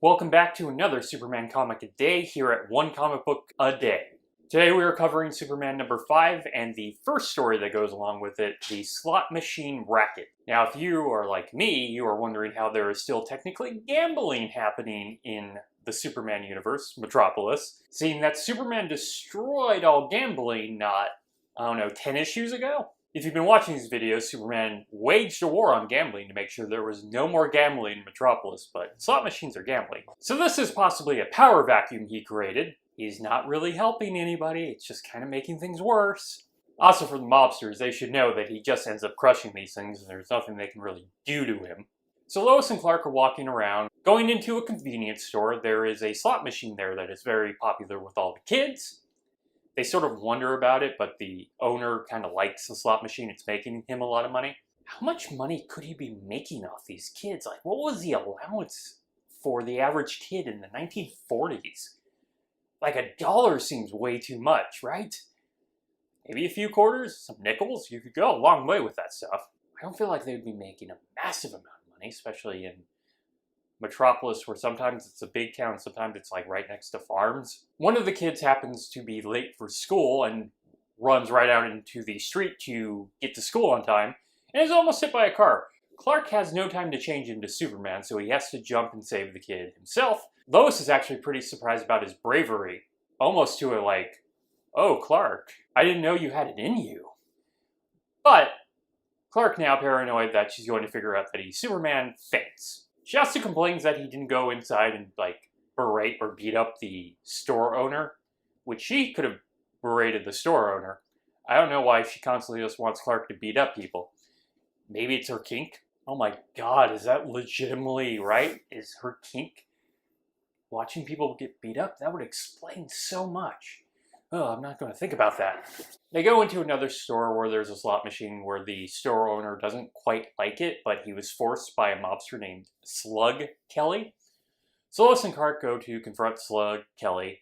Welcome back to another Superman comic a day here at One Comic Book a Day. Today we are covering Superman number 5 and the first story that goes along with it, the Slot Machine Racket. Now if you are like me, you are wondering how there is still technically gambling happening in the Superman universe, Metropolis, seeing that Superman destroyed all gambling not, 10 issues ago? If you've been watching these videos, Superman waged a war on gambling to make sure there was no more gambling in Metropolis, but slot machines are gambling. So this is possibly a power vacuum he created. He's not really helping anybody, it's just kind of making things worse. Also for the mobsters, they should know that he just ends up crushing these things and there's nothing they can really do to him. So Lois and Clark are walking around, going into a convenience store. There is a slot machine there that is very popular with all the kids. They sort of wonder about it, but the owner kind of likes the slot machine. It's making him a lot of money. How much money could he be making off these kids? Like, what was the allowance for the average kid in the 1940s? Like $1 seems way too much, right? Maybe a few quarters, some nickels. You could go a long way with that stuff. I don't feel like they would be making a massive amount of money, especially in Metropolis, where sometimes it's a big town, sometimes it's like right next to farms. One of the kids happens to be late for school and runs right out into the street to get to school on time and is almost hit by a car. Clark has no time to change into Superman, so he has to jump and save the kid himself. Lois is actually pretty surprised about his bravery, almost to a like, "Oh, Clark, I didn't know you had it in you." But Clark, now paranoid that she's going to figure out that he's Superman, faints. She also complains that he didn't go inside and, like, berate or beat up the store owner, which she could have berated the store owner. I don't know why she constantly just wants Clark to beat up people. Maybe it's her kink? Oh my god, is that legitimately right? Is her kink watching people get beat up? That would explain so much. Oh, I'm not going to think about that. They go into another store where there's a slot machine where the store owner doesn't quite like it, but he was forced by a mobster named Slug Kelly. So Lois and Clark go to confront Slug Kelly.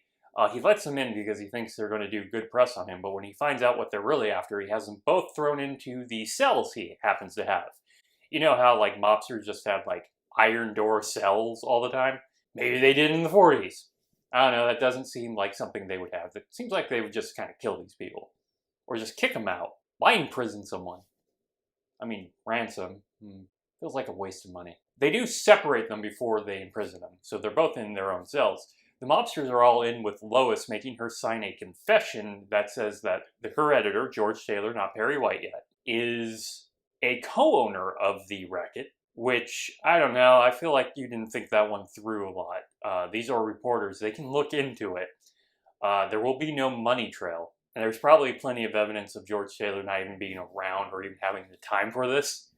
He lets them in because he thinks they're going to do good press on him, but when he finds out what they're really after, he has them both thrown into the cells he happens to have. You know how like mobsters just have like iron door cells all the time? Maybe they did in the 40s. I don't know, that doesn't seem like something they would have. It seems like they would just kind of kill these people. Or just kick them out. Why imprison someone? I mean, ransom. Feels like a waste of money. They do separate them before they imprison them, so they're both in their own cells. The mobsters are all in with Lois, making her sign a confession that says that her editor, George Taylor, not Perry White yet, is a co-owner of the racket. Which, I don't know, I feel like you didn't think that one through a lot. These are reporters, they can look into it. There will be no money trail. And there's probably plenty of evidence of George Taylor not even being around or even having the time for this.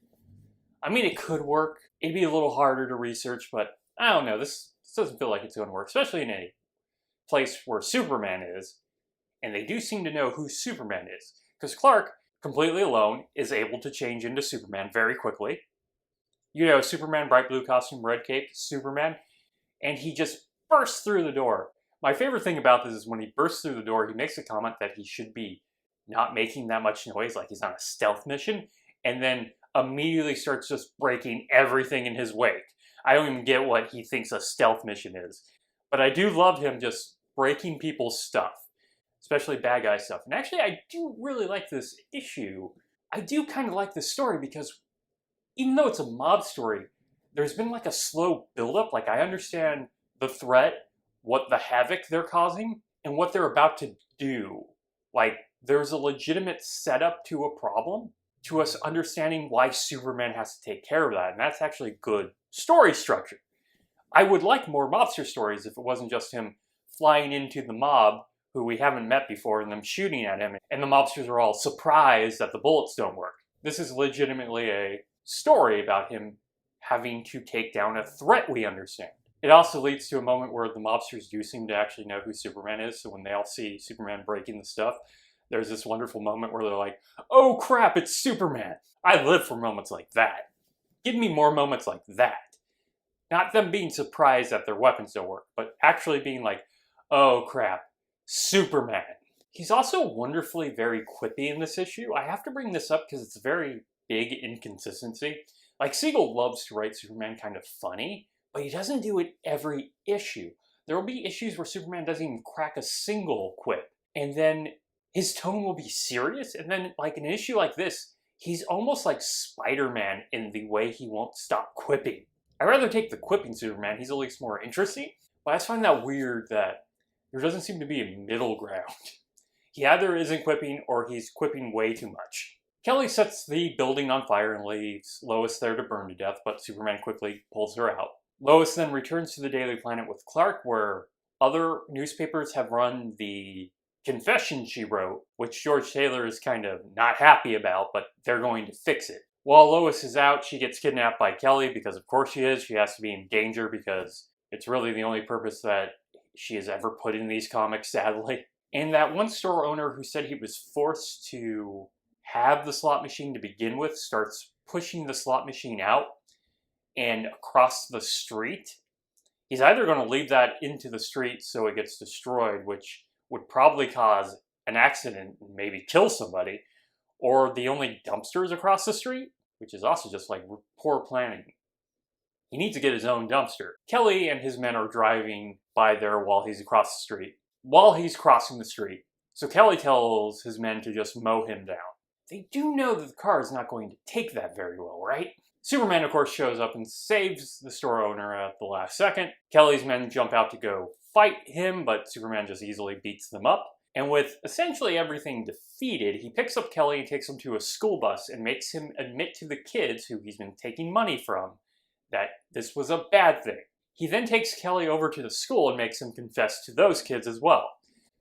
I mean, it could work. It'd be a little harder to research, but I don't know, this doesn't feel like it's going to work, especially in a place where Superman is. And they do seem to know who Superman is. Because Clark, completely alone, is able to change into Superman very quickly. You know, Superman, bright blue costume, red cape, Superman, and he just bursts through the door. My favorite thing about this is when he bursts through the door, he makes a comment that he should be not making that much noise, like he's on a stealth mission, and then immediately starts just breaking everything in his wake. I don't even get what he thinks a stealth mission is, but I do love him just breaking people's stuff, especially bad guy stuff. And actually, I do really like this issue. I do kind of like this story because even though it's a mob story, there's been like a slow buildup. Like I understand the threat, what the havoc they're causing, and what they're about to do. Like there's a legitimate setup to a problem, to us understanding why Superman has to take care of that. And that's actually good story structure. I would like more mobster stories if it wasn't just him flying into the mob, who we haven't met before, and them shooting at him, and the mobsters are all surprised that the bullets don't work. This is legitimately a story about him having to take down a threat we understand. It also leads to a moment where the mobsters do seem to actually know who Superman is, so when they all see Superman breaking the stuff, there's this wonderful moment where they're like, "Oh crap, it's Superman!" I live for moments like that. Give me more moments like that. Not them being surprised that their weapons don't work, but actually being like, "Oh crap, Superman." He's also wonderfully very quippy in this issue. I have to bring this up because it's very big inconsistency. Like, Siegel loves to write Superman kind of funny, but he doesn't do it every issue. There will be issues where Superman doesn't even crack a single quip, and then his tone will be serious, and then like an issue like this, he's almost like Spider-Man in the way he won't stop quipping. I'd rather take the quipping Superman, he's at least more interesting, but I just find that weird that there doesn't seem to be a middle ground. He either isn't quipping or he's quipping way too much. Kelly sets the building on fire and leaves Lois there to burn to death, but Superman quickly pulls her out. Lois then returns to the Daily Planet with Clark, where other newspapers have run the confession she wrote, which George Taylor is kind of not happy about, but they're going to fix it. While Lois is out, she gets kidnapped by Kelly, because of course she is. She has to be in danger because it's really the only purpose that she has ever put in these comics, sadly. And that one store owner who said he was forced to have the slot machine to begin with starts pushing the slot machine out and across the street. He's either going to leave that into the street so it gets destroyed, which would probably cause an accident and maybe kill somebody, or the only dumpster is across the street, which is also just like poor planning. He needs to get his own dumpster. Kelly and his men are driving by there while he's across the street. While he's crossing the street, so Kelly tells his men to just mow him down. They do know that the car is not going to take that very well, right? Superman, of course, shows up and saves the store owner at the last second. Kelly's men jump out to go fight him, but Superman just easily beats them up. And with essentially everything defeated, he picks up Kelly and takes him to a school bus and makes him admit to the kids who he's been taking money from that this was a bad thing. He then takes Kelly over to the school and makes him confess to those kids as well.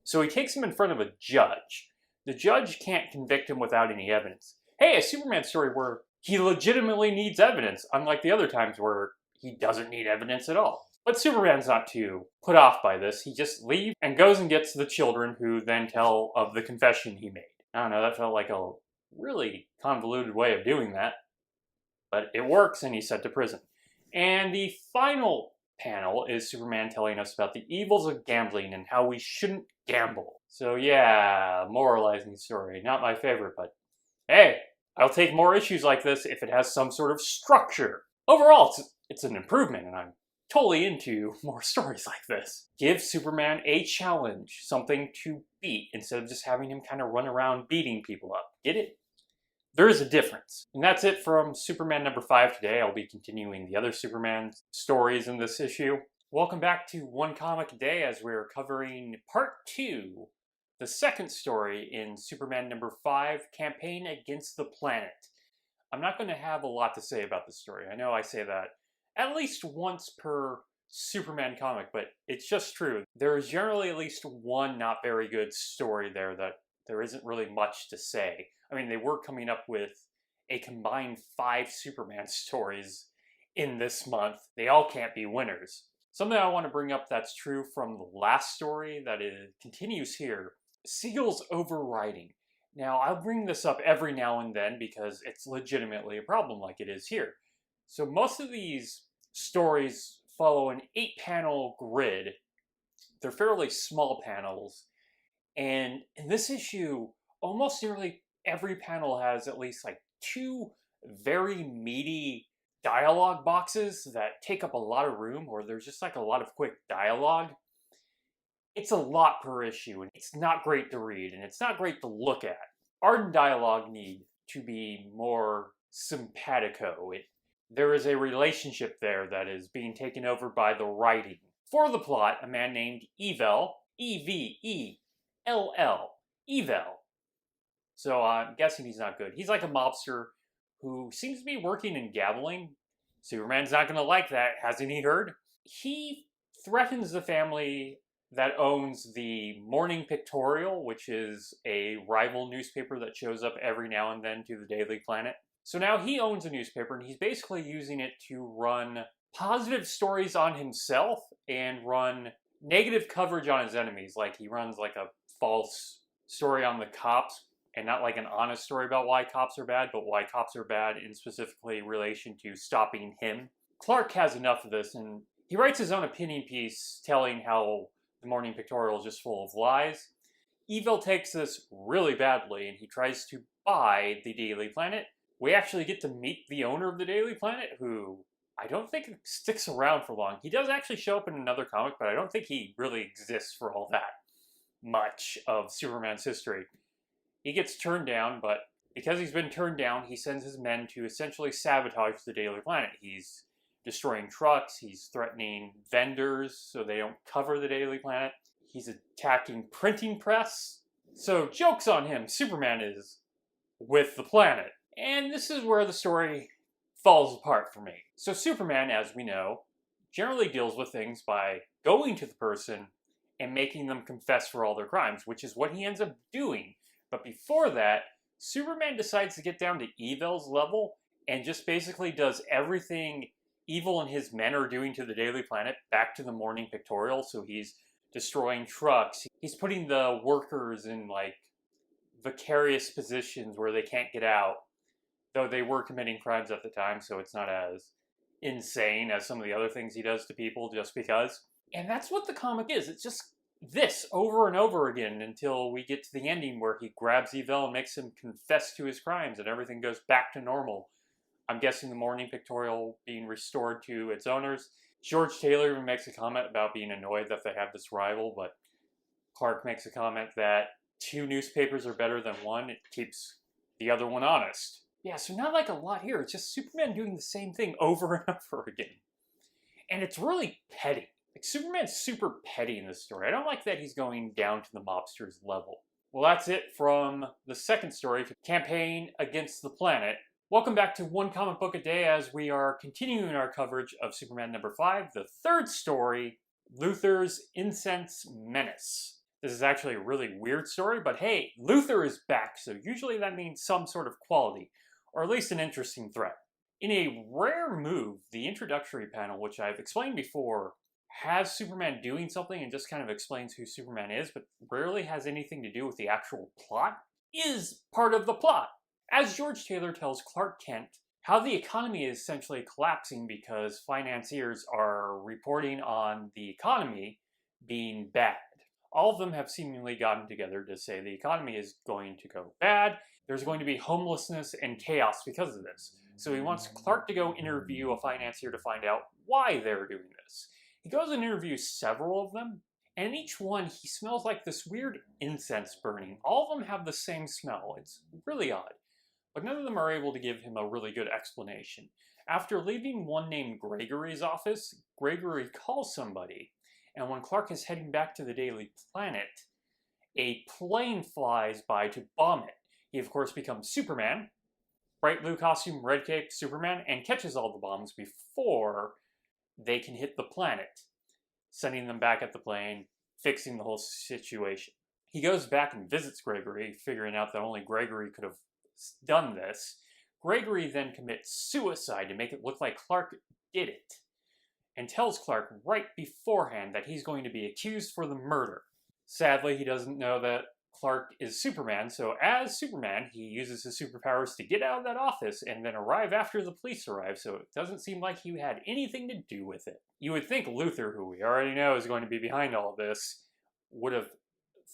So he takes him in front of a judge. The judge can't convict him without any evidence. Hey, a Superman story where he legitimately needs evidence, unlike the other times where he doesn't need evidence at all. But Superman's not too put off by this. He just leaves and goes and gets the children, who then tell of the confession he made. I don't know, that felt like a really convoluted way of doing that. But it works, and he's sent to prison. And the final panel is Superman telling us about the evils of gambling and how we shouldn't gamble. So yeah, moralizing story. Not my favorite, but hey, I'll take more issues like this if it has some sort of structure. Overall, it's an improvement, and I'm totally into more stories like this. Give Superman a challenge, something to beat, instead of just having him kind of run around beating people up. Get it? There is a difference. And that's it from Superman number 5 today. I'll be continuing the other Superman stories in this issue. Welcome back to One Comic a Day, as we're covering Part 2, the second story in Superman number 5, Campaign Against the Planet. I'm not going to have a lot to say about this story. I know I say that at least once per Superman comic, but it's just true. There is generally at least one not very good story there that there isn't really much to say. I mean, they were coming up with a combined 5 Superman stories in this month. They all can't be winners. Something I want to bring up that's true from the last story that it continues here. Siegel's overwriting. Now, I'll bring this up every now and then because it's legitimately a problem like it is here. So most of these stories follow an 8-panel grid. They're fairly small panels. And in this issue, almost nearly every panel has at least like 2 very meaty dialogue boxes that take up a lot of room, or there's just like a lot of quick dialogue. It's a lot per issue, and it's not great to read, and it's not great to look at. Art and dialogue need to be more simpatico. There is a relationship there that is being taken over by the writing. For the plot, a man named Evil, E-V-E-L-L, Evil. So I'm guessing he's not good. He's like a mobster who seems to be working in gambling. Superman's not going to like that, hasn't he heard? He threatens the family that owns the Morning Pictorial, which is a rival newspaper that shows up every now and then to the Daily Planet. So now he owns a newspaper, and he's basically using it to run positive stories on himself and run negative coverage on his enemies. Like he runs like a false story on the cops, and not like an honest story about why cops are bad, but why cops are bad in specifically relation to stopping him. Clark has enough of this, and he writes his own opinion piece telling how the Morning Pictorial is just full of lies. Evil takes this really badly, and he tries to buy the Daily Planet. We actually get to meet the owner of the Daily Planet, who I don't think it sticks around for long. He does actually show up in another comic, but I don't think he really exists for all that much of Superman's history. He gets turned down, but because he's been turned down, he sends his men to essentially sabotage the Daily Planet. He's destroying trucks, he's threatening vendors so they don't cover the Daily Planet, he's attacking printing press. So joke's on him, Superman is with the planet. And this is where the story falls apart for me. So Superman, as we know, generally deals with things by going to the person and making them confess for all their crimes, which is what he ends up doing. But before that, Superman decides to get down to Evil's level and just basically does everything Evil and his men are doing to the Daily Planet back to the morning pictorial. So he's destroying trucks. He's putting the workers in like vicarious positions where they can't get out. Though they were committing crimes at the time, so it's not as insane as some of the other things he does to people just because. And that's what the comic is. It's just this over and over again until we get to the ending where he grabs Evil and makes him confess to his crimes and everything goes back to normal. I'm guessing the morning pictorial being restored to its owners. George Taylor even makes a comment about being annoyed that they have this rival, but Clark makes a comment that 2 newspapers are better than 1. It keeps the other one honest. Yeah, so not like a lot here. It's just Superman doing the same thing over and over again. And it's really petty. Like, Superman's super petty in this story. I don't like that he's going down to the mobster's level. Well, that's it from the second story, Campaign Against the Planet. Welcome back to One Comic Book a Day as we are continuing our coverage of Superman number 5, the third story, Luthor's Incense, Menace. This is actually a really weird story, but hey, Luthor is back, so usually that means some sort of quality, or at least an interesting threat. In a rare move, the introductory panel, which I've explained before, has Superman doing something and just kind of explains who Superman is, but rarely has anything to do with the actual plot, is part of the plot. As George Taylor tells Clark Kent how the economy is essentially collapsing because financiers are reporting on the economy being bad. All of them have seemingly gotten together to say the economy is going to go bad, there's going to be homelessness and chaos because of this. So he wants Clark to go interview a financier to find out why they're doing this. He goes and interviews several of them, and in each one he smells like this weird incense burning. All of them have the same smell. It's really odd. But none of them are able to give him a really good explanation. After leaving one named Gregory's office, Gregory calls somebody, and when Clark is heading back to the Daily Planet, a plane flies by to bomb it. He of course becomes Superman, bright blue costume, red cape, Superman, and catches all the bombs before they can hit the planet, sending them back at the plane, fixing the whole situation. He goes back and visits Gregory, figuring out that only Gregory could have done this. Gregory then commits suicide to make it look like Clark did it, and tells Clark right beforehand that he's going to be accused for the murder. Sadly, he doesn't know that Clark is Superman, so as Superman, he uses his superpowers to get out of that office and then arrive after the police arrive, so it doesn't seem like he had anything to do with it. You would think Luthor, who we already know is going to be behind all of this, would have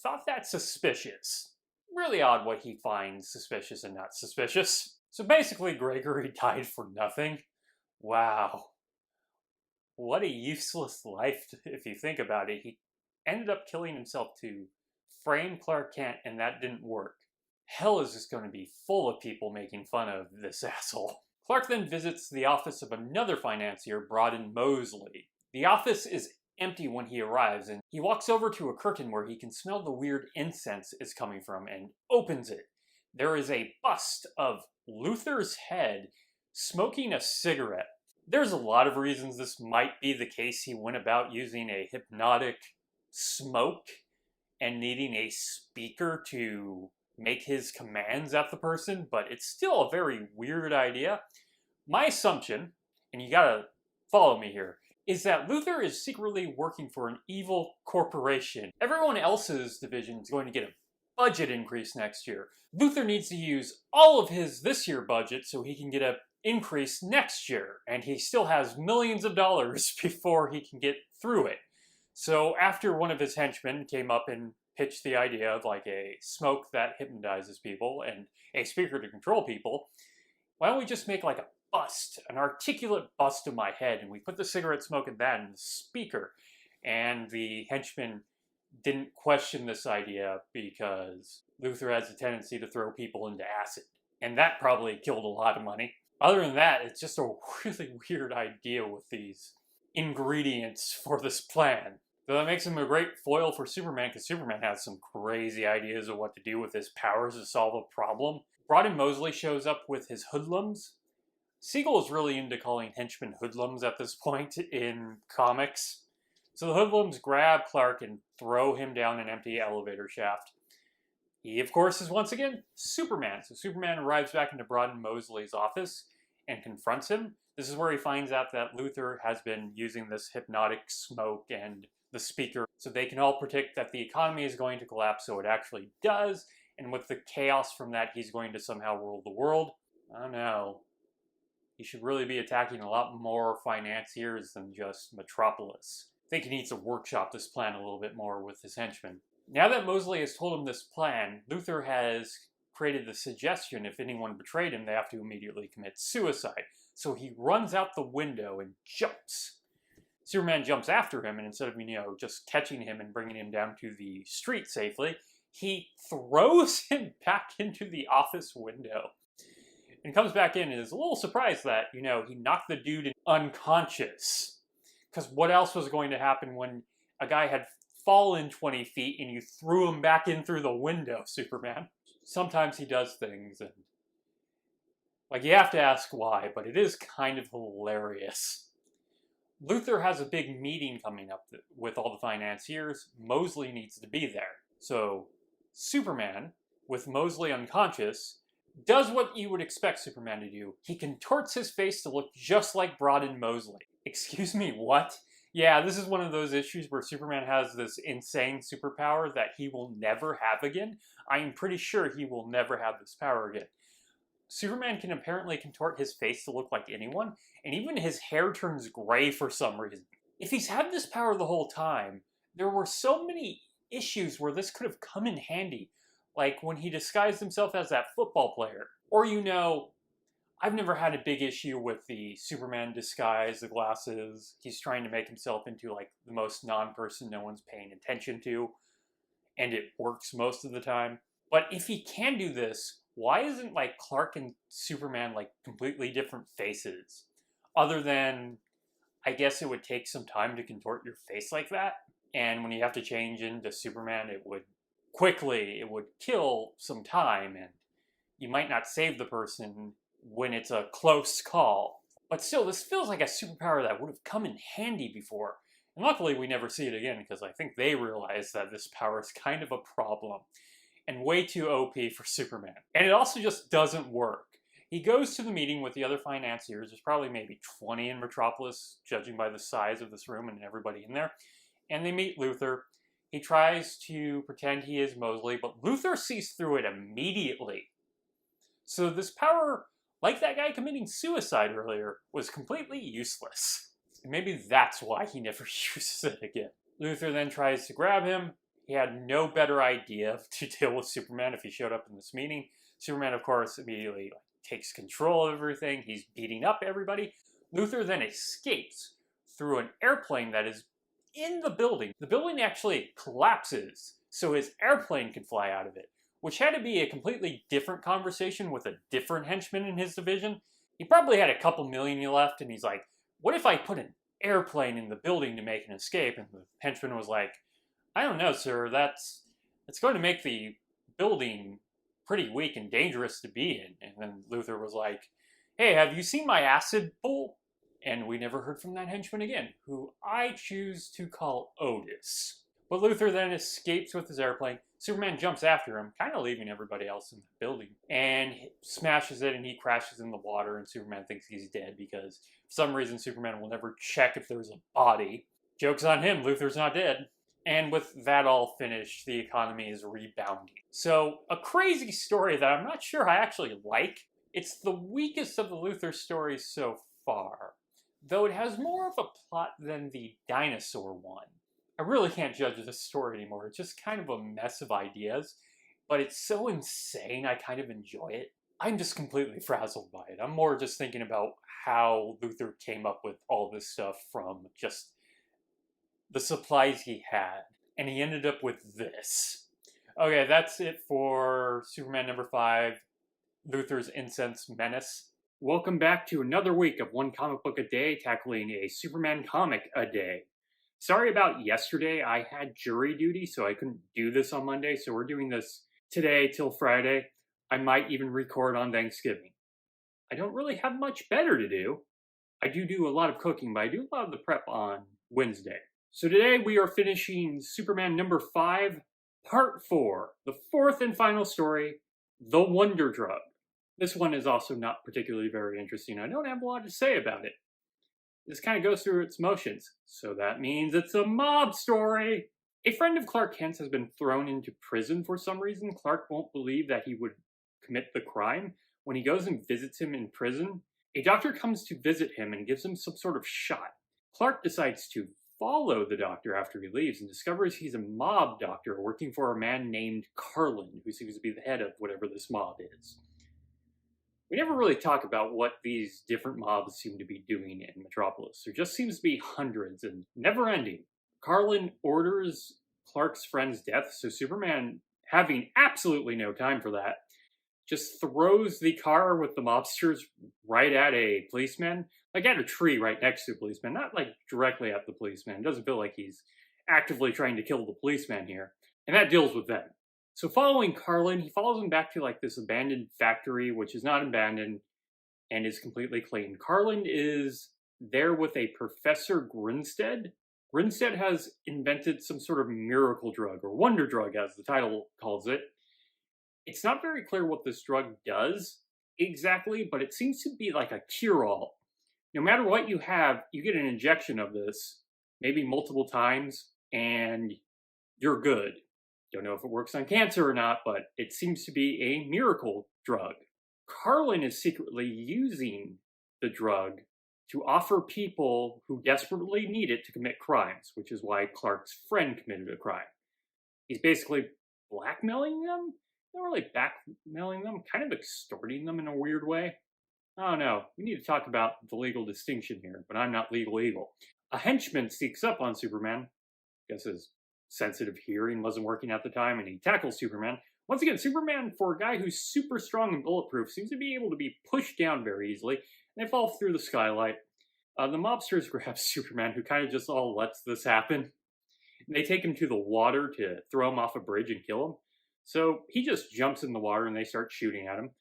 thought that suspicious. Really odd what he finds suspicious and not suspicious. So basically, Gregory died for nothing. Wow. What a useless life, if you think about it. He ended up killing himself to frame Clark Kent, and that didn't work. Hell is just going to be full of people making fun of this asshole. Clark then visits the office of another financier, Broden Mosley. The office is empty when he arrives, and he walks over to a curtain where he can smell the weird incense is coming from and opens it. There is a bust of Luthor's head smoking a cigarette. There's a lot of reasons this might be the case. He went about using a hypnotic smoke and needing a speaker to make his commands at the person, but it's still a very weird idea. My assumption, and you gotta follow me here, is that Luthor is secretly working for an evil corporation. Everyone else's division is going to get a budget increase next year. Luthor needs to use all of his this year budget so he can get an increase next year, and he still has millions of dollars before he can get through it. So after one of his henchmen came up and pitched the idea of like a smoke that hypnotizes people and a speaker to control people, why don't we just make like a bust, an articulate bust of my head, and we put the cigarette smoke in that in the speaker. And the henchman didn't question this idea because Luther has a tendency to throw people into acid. And that probably killed a lot of money. Other than that, it's just a really weird idea with these ingredients for this plan. So that makes him a great foil for Superman, because Superman has some crazy ideas of what to do with his powers to solve a problem. Broden Mosley shows up with his hoodlums. Siegel is really into calling henchmen hoodlums at this point in comics. So the hoodlums grab Clark and throw him down an empty elevator shaft. He, of course, is once again Superman. So Superman arrives back into Broden Mosley's office and confronts him. This is where he finds out that Luther has been using this hypnotic smoke and the speaker so they can all predict that the economy is going to collapse, so it actually does. And with the chaos from that, he's going to somehow rule the world. I don't know. He should really be attacking a lot more financiers than just Metropolis. I think he needs to workshop this plan a little bit more with his henchmen. Now that Mosley has told him this plan, Luther has created the suggestion if anyone betrayed him, they have to immediately commit suicide. So he runs out the window and jumps. Superman jumps after him, and instead of, just catching him and bringing him down to the street safely, he throws him back into the office window. And comes back in and is a little surprised that, he knocked the dude unconscious. Because what else was going to happen when a guy had fallen 20 feet and you threw him back in through the window, Superman? Sometimes he does things, and you have to ask why, but it is kind of hilarious. Luther has a big meeting coming up with all the financiers. Mosley needs to be there. So Superman, with Mosley unconscious, does what you would expect Superman to do. He contorts his face to look just like Broden Mosley. Excuse me, what? Yeah, this is one of those issues where Superman has this insane superpower that he will never have again. I am pretty sure he will never have this power again. Superman can apparently contort his face to look like anyone, and even his hair turns gray for some reason. If he's had this power the whole time, there were so many issues where this could have come in handy. Like when he disguised himself as that football player. Or, I've never had a big issue with the Superman disguise, the glasses. He's trying to make himself into, the most non-person no one's paying attention to. And it works most of the time. But if he can do this, why isn't, Clark and Superman, completely different faces? Other than, I guess it would take some time to contort your face like that. And when you have to change into Superman, it would kill some time, and you might not save the person when it's a close call. But still, this feels like a superpower that would have come in handy before. And luckily, we never see it again, because I think they realize that this power is kind of a problem. And way too OP for Superman. And it also just doesn't work. He goes to the meeting with the other financiers. There's probably maybe 20 in Metropolis, judging by the size of this room and everybody in there. And they meet Luther. He tries to pretend he is Mosley, but Luther sees through it immediately. So this power, like that guy committing suicide earlier, was completely useless. And maybe that's why he never uses it again. Luther then tries to grab him. He had no better idea to deal with Superman if he showed up in this meeting. Superman, of course, immediately takes control of everything. He's beating up everybody. Luther then escapes through an airplane that is in the building. The building actually collapses so his airplane can fly out of it, which had to be a completely different conversation with a different henchman in his division. He probably had a couple million left, and he's like, what if I put an airplane in the building to make an escape? And the henchman was like, I don't know, sir, that's going to make the building pretty weak and dangerous to be in. And then Luther was like, hey, have you seen my acid pool? And we never heard from that henchman again, who I choose to call Otis. But Luther then escapes with his airplane. Superman jumps after him, kind of leaving everybody else in the building, and smashes it, and he crashes in the water, and Superman thinks he's dead because for some reason Superman will never check if there's a body. Joke's on him, Luther's not dead. And with that all finished, the economy is rebounding. So, a crazy story that I'm not sure I actually like. It's the weakest of the Luther stories so far, though it has more of a plot than the dinosaur one. I really can't judge this story anymore. It's just kind of a mess of ideas, but it's so insane I kind of enjoy it. I'm just completely frazzled by it. I'm more just thinking about how Luther came up with all this stuff from just the supplies he had. And he ended up with this. Okay, that's it for Superman number 5, Luther's Incense Menace. Welcome back to another week of one comic book a day, tackling a Superman comic a day. Sorry about yesterday, I had jury duty, so I couldn't do this on Monday, so we're doing this today till Friday. I might even record on Thanksgiving. I don't really have much better to do. I do a lot of cooking, but I do a lot of the prep on Wednesday. So today we are finishing Superman number 5, part 4, the fourth and final story, The Wonder Drug. This one is also not particularly very interesting. I don't have a lot to say about it. This kind of goes through its motions, so that means it's a mob story. A friend of Clark Kent's has been thrown into prison for some reason. Clark won't believe that he would commit the crime. When he goes and visits him in prison, a doctor comes to visit him and gives him some sort of shot. Clark decides to follow the doctor after he leaves and discovers he's a mob doctor working for a man named Carlin, who seems to be the head of whatever this mob is. We never really talk about what these different mobs seem to be doing in Metropolis. There just seems to be hundreds and never ending. Carlin orders Clark's friend's death, so Superman, having absolutely no time for that, just throws the car with the mobsters right at a policeman, like at a tree right next to a policeman, not like directly at the policeman. It doesn't feel like he's actively trying to kill the policeman here, and that deals with them. So following Carlin, he follows him back to like this abandoned factory, which is not abandoned and is completely clean. Carlin is there with a Professor Grinstead. Grinstead has invented some sort of miracle drug, or wonder drug as the title calls it. It's not very clear what this drug does exactly, but it seems to be like a cure-all. No matter what you have, you get an injection of this, maybe multiple times, and you're good. Don't know if it works on cancer or not, but it seems to be a miracle drug. Carlin is secretly using the drug to offer people who desperately need it to commit crimes, which is why Clark's friend committed a crime. He's basically blackmailing them? Not really blackmailing them, kind of extorting them in a weird way. I don't know. We need to talk about the legal distinction here, but I'm not legal evil. A henchman sneaks up on Superman. Guess his sensitive hearing wasn't working at the time, and he tackles Superman. Once again, Superman, for a guy who's super strong and bulletproof, seems to be able to be pushed down very easily, and they fall through the skylight. The mobsters grab Superman, who kind of just all lets this happen. And they take him to the water to throw him off a bridge and kill him. So he just jumps in the water and they start shooting at him.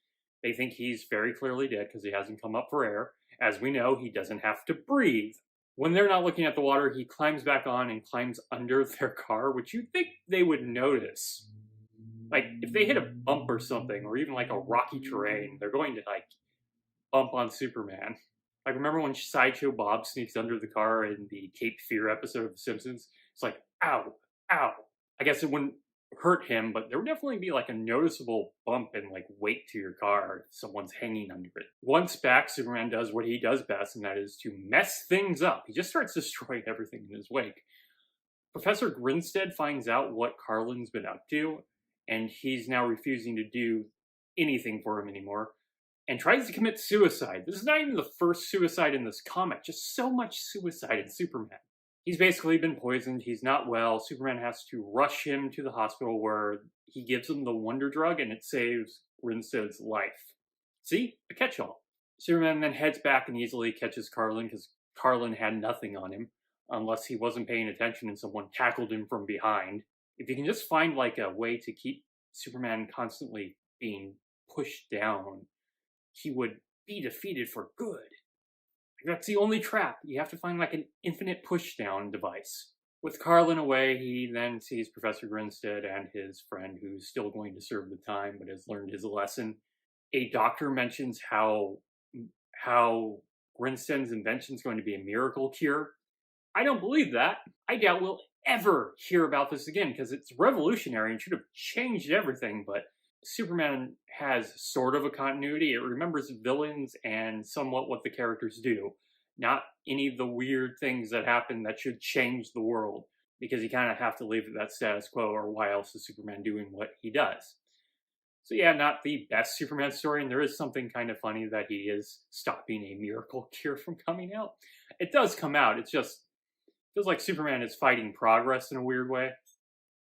They think he's very clearly dead because he hasn't come up for air. As we know, he doesn't have to breathe. When they're not looking at the water, he climbs back on and climbs under their car, which you'd think they would notice. Like, if they hit a bump or something, or even like a rocky terrain, they're going to like bump on Superman. Like, remember when Sideshow Bob sneaks under the car in the Cape Fear episode of The Simpsons? It's like, ow, ow. I guess it wouldn't hurt him, but there would definitely be like a noticeable bump and like weight to your car if someone's hanging under it. Once back, Superman does what he does best, and that is to mess things up. He just starts destroying everything in his wake. Professor Grinstead finds out what Carlin's been up to, and he's now refusing to do anything for him anymore, and tries to commit suicide. This is not even the first suicide in this comic, just so much suicide in Superman. He's basically been poisoned, he's not well, Superman has to rush him to the hospital where he gives him the wonder drug and it saves Grinstead's life. See? A catch-all. Superman then heads back and easily catches Carlin because Carlin had nothing on him, unless he wasn't paying attention and someone tackled him from behind. If you can just find like a way to keep Superman constantly being pushed down, he would be defeated for good. That's the only trap. You have to find like an infinite pushdown device. With Carlin away, he then sees Professor Grinstead and his friend, who's still going to serve the time but has learned his lesson. A doctor mentions how Grinstead's invention is going to be a miracle cure. I don't believe that. I doubt we'll ever hear about this again because it's revolutionary and should have changed everything, but Superman has sort of a continuity. It remembers villains and somewhat what the characters do, not any of the weird things that happen that should change the world, because you kind of have to leave it that status quo, or why else is Superman doing what he does? So yeah, not the best Superman story, and there is something kind of funny that he is stopping a miracle cure from coming out. It does come out, it's just feels like Superman is fighting progress in a weird way.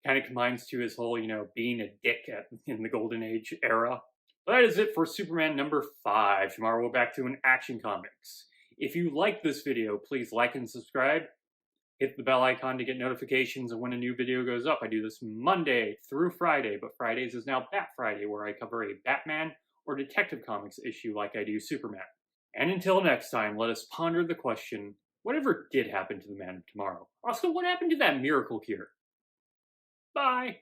Kind of combines to his whole, being a dick in the Golden Age era. But that is it for Superman number 5. Tomorrow we're back to an Action Comics. If you like this video, please like and subscribe. Hit the bell icon to get notifications of when a new video goes up. I do this Monday through Friday, but Fridays is now Bat Friday, where I cover a Batman or Detective Comics issue like I do Superman. And until next time, let us ponder the question, whatever did happen to the Man of Tomorrow? Also, what happened to that miracle cure? Bye!